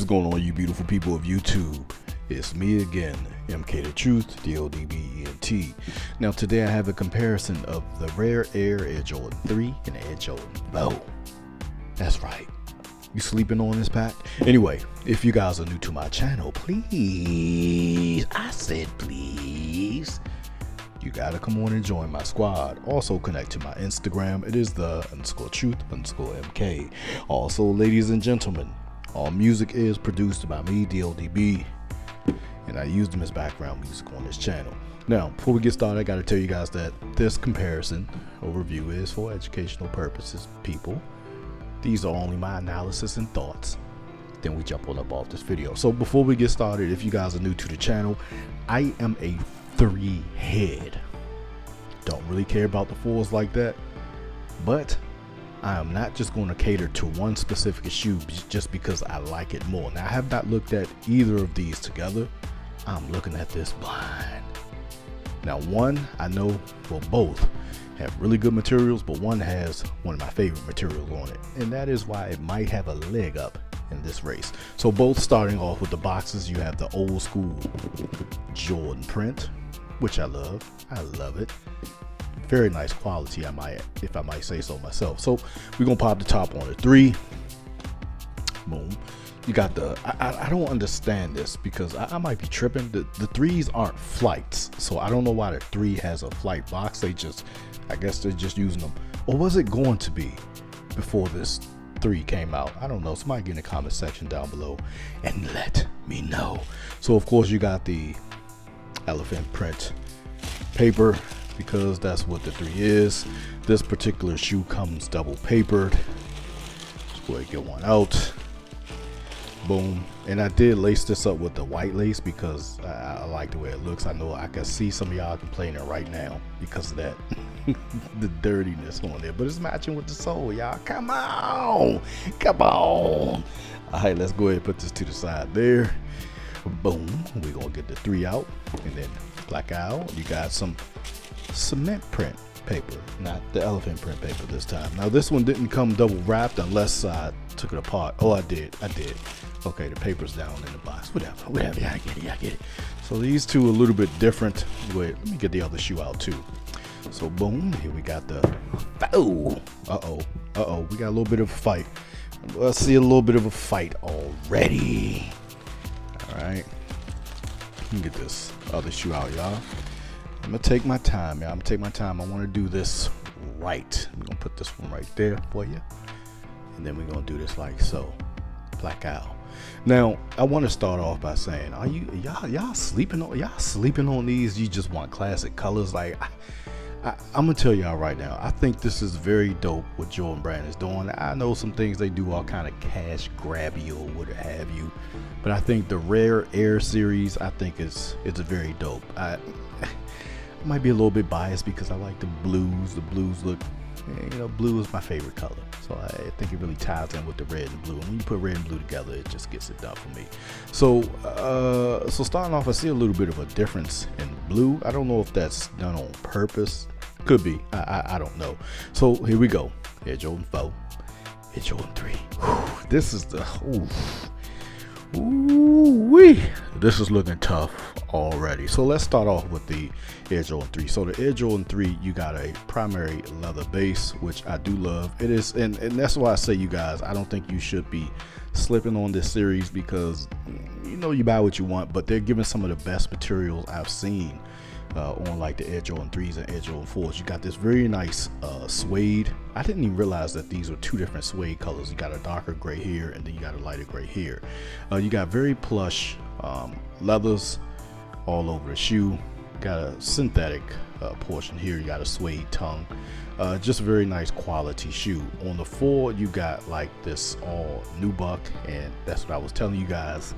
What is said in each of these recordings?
is going on, you beautiful people of YouTube? It's me again, MK the Truth, DODBENT. Now today I have a comparison of the Rare Air Air Jordan 3 and Air Jordan 4. That's right. You sleeping on this pack? Anyway, if you guys are new to my channel, please, I said please, you gotta come on and join my squad. Also connect to my Instagram. It is the_truth_MK. Also, ladies and gentlemen, all music is produced by me, DODB, and I use them as background music on this channel. Now, before we get started, I gotta tell you guys that this comparison overview is for educational purposes, people. These are only my analysis and thoughts. Then we jump on up off this video. So before we get started, if you guys are new to the channel, I am a 3 head. Don't really care about the 4s like that, but I am not just going to cater to one specific shoe just because I like it more. Now, I have not looked at either of these together. I'm looking at this blind. Now, one, I know, well, both have really good materials, but one has one of my favorite materials on it, and that is why it might have a leg up in this race. So both starting off with the boxes, you have the old school Jordan print, which I love it. Very nice quality, if I might say so myself. So we're gonna pop the top on the 3. Boom. You got the, I don't understand this because I might be tripping. The 3s aren't flights, so I don't know why the 3 has a flight box. I guess they're just using them. Or was it going to be before this 3 came out? I don't know. Somebody get in the comment section down below and let me know. So of course you got the elephant print paper because that's what the 3 is. This particular shoe comes double papered. Let's go ahead and get one out. Boom. And I did lace this up with the white lace because I like the way it looks. I know I can see some of y'all complaining right now because of that the dirtiness on there, but it's matching with the sole, y'all. Come on, all right, let's go ahead and put this to the side there. Boom. We're gonna get the 3 out, and then black out. You got some cement print paper, not the elephant print paper this time. Now this one didn't come double wrapped unless I took it apart. Oh, I did. Okay, the paper's down in the box. Whatever. Yeah, I get it. So these two are a little bit different. Wait, let me get the other shoe out too. So boom, here we got the, we got a little bit of a fight. Let's see a little bit of a fight already. All right, let me get this other shoe out, y'all. I'm gonna take my time, y'all. I want to do this right. We're gonna put this one right there for you, and then we're gonna do this like so. Black out. Now, I want to start off by saying, are y'all sleeping on these? You just want classic colors? Like, I'm gonna tell y'all right now, I think this is very dope what Jordan Brand is doing. I know some things they do all kind of cash grabby or what have you, but I think the Rare Air series, I think it's very dope. I might be a little bit biased because I like the blues. The blues look, blue is my favorite color, so I think it really ties in with the red and blue. And when you put red and blue together, it just gets it done for me. So starting off, I see a little bit of a difference in blue. I don't know if that's done on purpose. Could be. I don't know. So here we go. Air Jordan 4, Air Jordan 3. Whew, this is the ooh-wee. This is looking tough already. So let's start off with the Air Jordan 3. So the Air Jordan 3, you got a primary leather base, which I do love. It is, and that's why I say, you guys, I don't think you should be slipping on this series because you buy what you want, but they're giving some of the best materials I've seen on like the Air Jordan 3s and Air Jordan 4s. You got this very nice suede. I didn't even realize that these were 2 different suede colors. You got a darker gray here, and then you got a lighter gray here. You got very plush leathers all over the shoe. Got a synthetic portion here. You got a suede tongue. Just a very nice quality shoe. On the 4, you got like this all nubuck, and that's what I was telling you guys.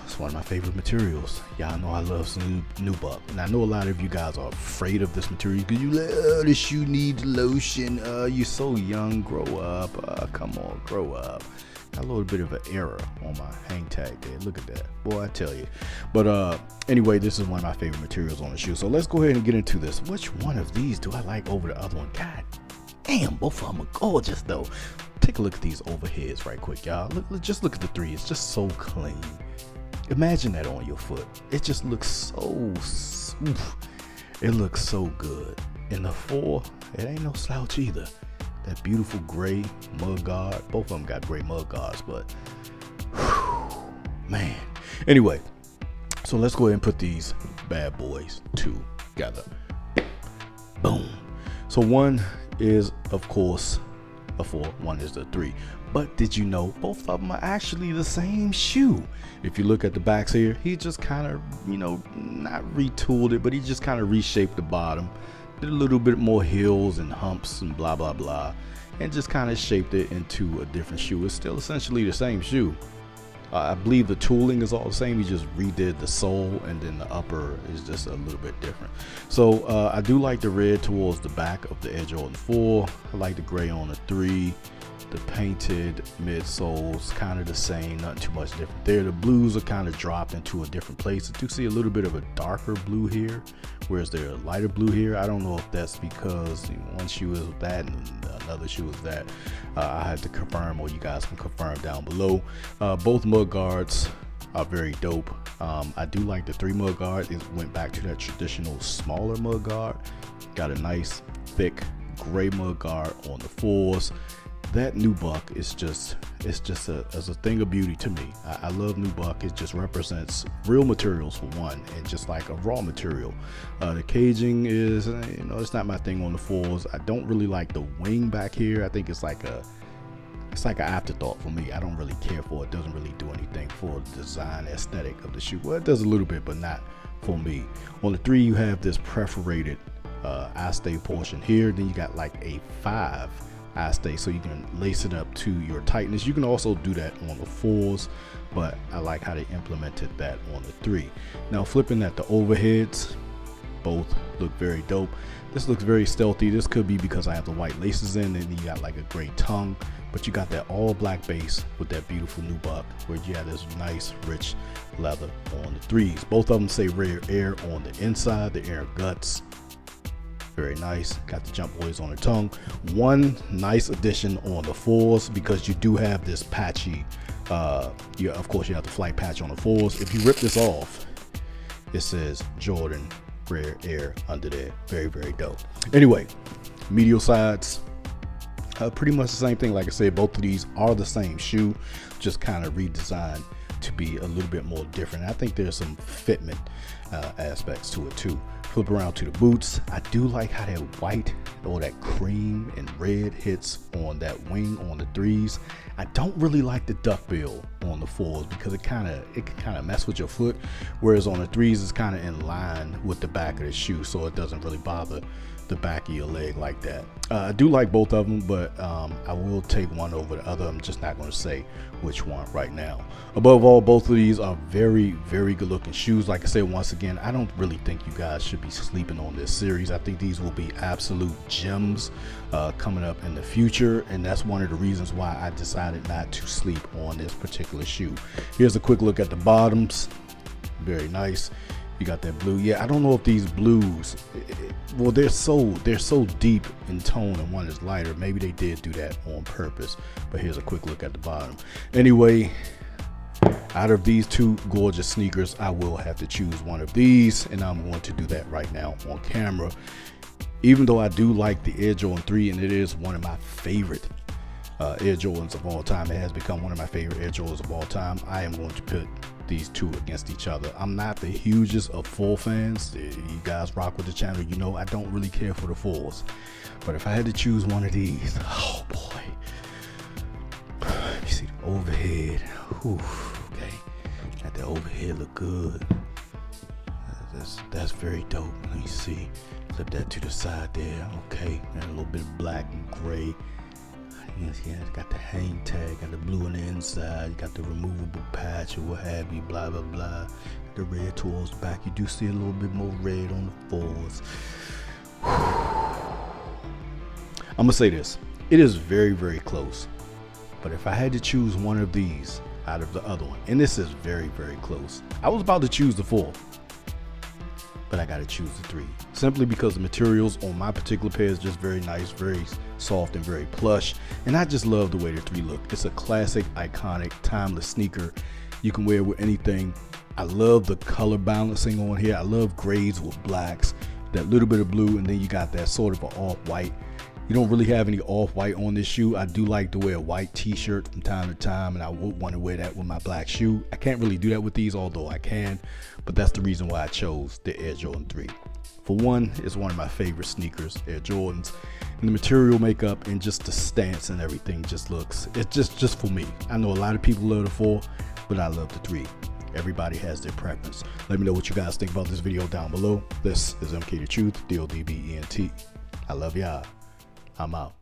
It's one of my favorite materials. Y'all know I love some nubuck, and I know a lot of you guys are afraid of this material because you like, this shoe needs lotion. You're so young. Grow up. Come on, grow up. Got a little bit of an error on my hang tag there. Look at that, boy, I tell you. But anyway, this is one of my favorite materials on the shoe. So let's go ahead and get into this. Which one of these do I like over the other one? God damn, both of them are gorgeous though. take a look at these overheads right quick, y'all. Just look at the 3. It's just so clean. Imagine that on your foot. It just looks so it looks so good. And the 4, it ain't no slouch either. That beautiful gray mud guard. Both of them got gray mud guards, but whew, man. Anyway, so let's go ahead and put these bad boys together. Boom. So one is, of course, a 4. One is the 3. But did you know both of them are actually the same shoe? If you look at the backs here, he just kind of, not retooled it, but he just kind of reshaped the bottom. Did a little bit more hills and humps and blah, blah, blah. And just kind of shaped it into a different shoe. It's still essentially the same shoe. I believe the tooling is all the same. He just redid the sole, and then the upper is just a little bit different. So I do like the red towards the back of the Air Jordan 4. I like the gray on the 3. The painted midsoles kind of the same, nothing too much different there. The blues are kind of dropped into a different place. I do see a little bit of a darker blue here, whereas there a lighter blue here. I don't know if that's because one shoe is that and another shoe is that. I had to confirm, or you guys can confirm down below. Both mud guards are very dope. I do like the 3 mud guard. It went back to that traditional smaller mud guard. Got a nice thick gray mud guard on the 4s. That nubuck is just a thing of beauty to me. I love nubuck. It just represents real materials for one, and just like a raw material. The caging is, it's not my thing on the 4s. I don't really like the wing back here. I think it's like an afterthought for me. I don't really care for it. It doesn't really do anything for the design aesthetic of the shoe. Well, it does a little bit, but not for me. On the 3, you have this perforated eye stay portion here. Then you got like a 5 eye stay, so you can lace it up to your tightness. You can also do that on the 4s, but I like how they implemented that on the 3. Now flipping at the overheads, both look very dope. This looks very stealthy. This could be because I have the white laces in, and then you got like a gray tongue, but you got that all black base with that beautiful nubuck, where you have this nice rich leather on the 3s. Both of them say Rare Air on the inside, the Air Guts. Very nice. Got the Jump Boys on the tongue. One nice addition on the 4s, because you do have this patchy, of course you have the flight patch on the 4s. If you rip this off, it says Jordan Rare Air under there. Very, very dope. Anyway, medial sides, pretty much the same thing. Like I said, both of these are the same shoe, just kind of redesigned to be a little bit more different. I think there's some fitment aspects to it too. Flip around to the boots. I do like how that white or that cream and red hits on that wing on the 3s. I don't really like the duckbill on the 4s, because it can kind of mess with your foot, whereas on the 3s it's kind of in line with the back of the shoe, so it doesn't really bother the back of your leg like that. I do like both of them, but I will take one over the other. I'm just not going to say which one right now. Above all, both of these are very, very good looking shoes. Like I said, once again, I don't really think you guys should be sleeping on this series. I think these will be absolute gems coming up in the future, and that's one of the reasons why I decided not to sleep on this particular shoe. Here's a quick look at the bottoms. Very nice. You got that blue. Yeah, I don't know if these blues, well, they're so deep in tone, and one is lighter. Maybe they did do that on purpose, but here's a quick look at the bottom. Anyway, out of these 2 gorgeous sneakers, I will have to choose one of these, and I'm going to do that right now on camera. Even though I do like the Air Jordan 3, and it is one of my favorite Air Jordans of all time, it has become one of my favorite Air Jordans of all time, I am going to put these 2 against each other. I'm not the hugest of 4 fans. You guys rock with the channel, you know I don't really care for the 4s, but if I had to choose one of these, oh boy, you see the overhead. Whew, okay, got the overhead look good. That's very dope. Let me see, flip that to the side there. Okay, and a little bit of black and gray. Yes, got the hang tag, got the blue on the inside, you got the removable patch or what have you, blah blah blah. The red towards the back. You do see a little bit more red on the 4s. I'm gonna say this, it is very, very close, but if I had to choose one of these out of the other one, and this is very, very close, I was about to choose the 4, but I gotta choose the 3. Simply because the materials on my particular pair is just very nice, very soft and very plush. And I just love the way the 3 look. It's a classic, iconic, timeless sneaker. You can wear it with anything. I love the color balancing on here. I love grays with blacks, that little bit of blue, and then you got that sort of an off-white. You don't really have any off-white on this shoe. I do like to wear a white t-shirt from time to time, and I would want to wear that with my black shoe. I can't really do that with these, although I can, but that's the reason why I chose the Air Jordan 3. For one, it's one of my favorite sneakers, Air Jordans, and the material makeup and just the stance and everything just looks, it's just for me. I know a lot of people love the 4, but I love the 3. Everybody has their preference. Let me know what you guys think about this video down below. This is MK the Truth, DLDBENT. I love y'all. I'm out.